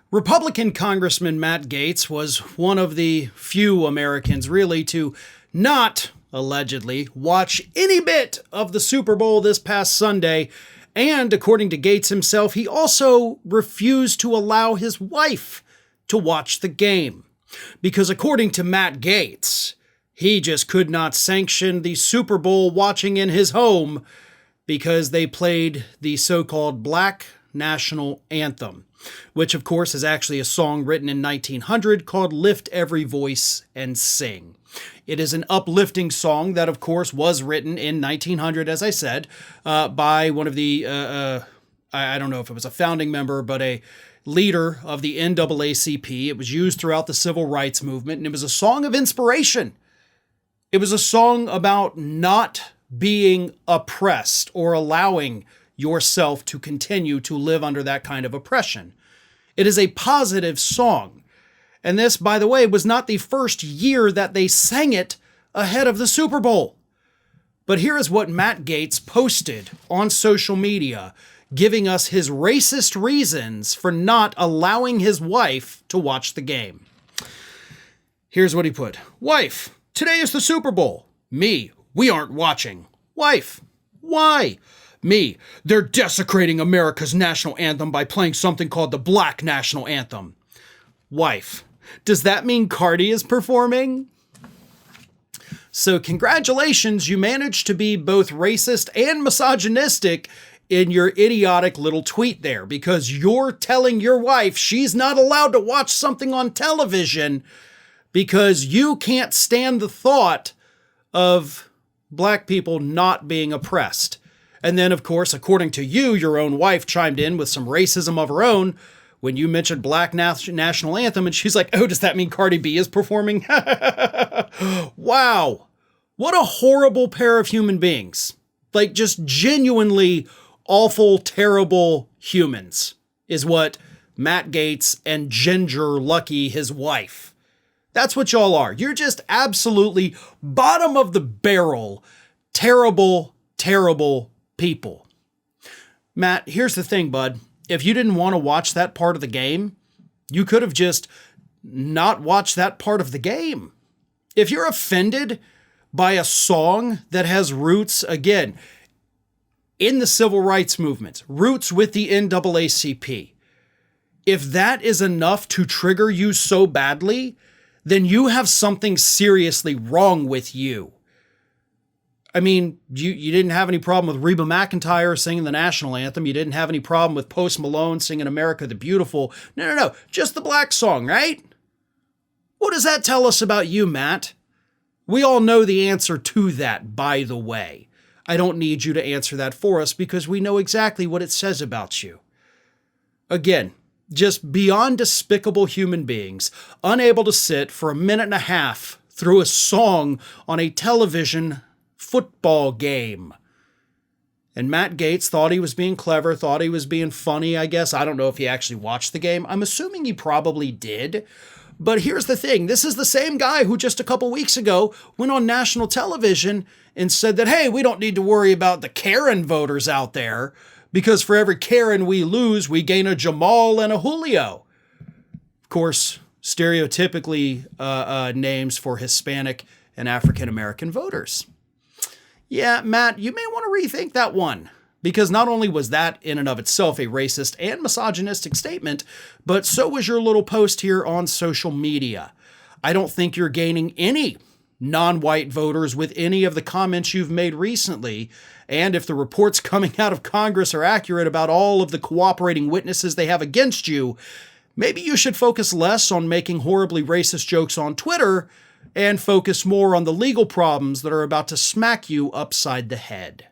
Republican Congressman Matt Gaetz was one of the few Americans really to not, allegedly, watch any bit of the Super Bowl this past Sunday. And according to Gaetz himself, he also refused to allow his wife to watch the game. Because according to Matt Gaetz, he just could not sanction the Super Bowl watching in his home because they played the so-called Black National Anthem, which of course is actually a song written in 1900 called Lift Every Voice and Sing. It is an uplifting song that of course was written in 1900, as I said, by one of the, I don't know if it was a founding member, but a leader of the NAACP. It was used throughout the civil rights movement, and it was a song of inspiration. It was a song about not being oppressed or allowing yourself to continue to live under that kind of oppression. It is a positive song. And this, by the way, was not the first year that they sang it ahead of the Super Bowl. But here is what Matt Gaetz posted on social media, giving us his racist reasons for not allowing his wife to watch the game. Here's what he put. Wife, today is the Super Bowl. Me, we aren't watching. Wife, why? Me, they're desecrating America's national anthem by playing something called the Black National Anthem. Wife, does that mean Cardi is performing? So congratulations, you managed to be both racist and misogynistic in your idiotic little tweet there, because you're telling your wife she's not allowed to watch something on television because you can't stand the thought of black people not being oppressed. And then, of course, according to you, your own wife chimed in with some racism of her own when you mentioned Black National Anthem, and she's like, oh, does that mean Cardi B is performing? Wow. What a horrible pair of human beings. Like, just genuinely awful, terrible humans is what Matt Gaetz and Ginger Lucky, his wife. That's what y'all are. You're just absolutely bottom of the barrel, terrible, terrible people. Matt, here's the thing, bud. If you didn't want to watch that part of the game, you could have just not watched that part of the game. If you're offended by a song that has roots, again, in the civil rights movement, roots with the NAACP, if that is enough to trigger you so badly, then you have something seriously wrong with you. I mean, you didn't have any problem with Reba McEntire singing the national anthem. You didn't have any problem with Post Malone singing America the Beautiful. No. Just the black song, right? What does that tell us about you, Matt? We all know the answer to that, by the way. I don't need you to answer that for us because we know exactly what it says about you. Again, just beyond despicable human beings, unable to sit for a minute and a half through a song on a television football game. And Matt Gaetz thought he was being clever, thought he was being funny, I guess. I don't know if he actually watched the game. I'm assuming he probably did. But here's the thing. This is the same guy who just a couple weeks ago went on national television and said that, hey, we don't need to worry about the Karen voters out there because for every Karen we lose, we gain a Jamal and a Julio. Of course, stereotypically names for Hispanic and African-American voters. Yeah, Matt, you may want to rethink that one, because not only was that in and of itself a racist and misogynistic statement, but so was your little post here on social media. I don't think you're gaining any non-white voters with any of the comments you've made recently. And if the reports coming out of Congress are accurate about all of the cooperating witnesses they have against you, maybe you should focus less on making horribly racist jokes on Twitter and focus more on the legal problems that are about to smack you upside the head.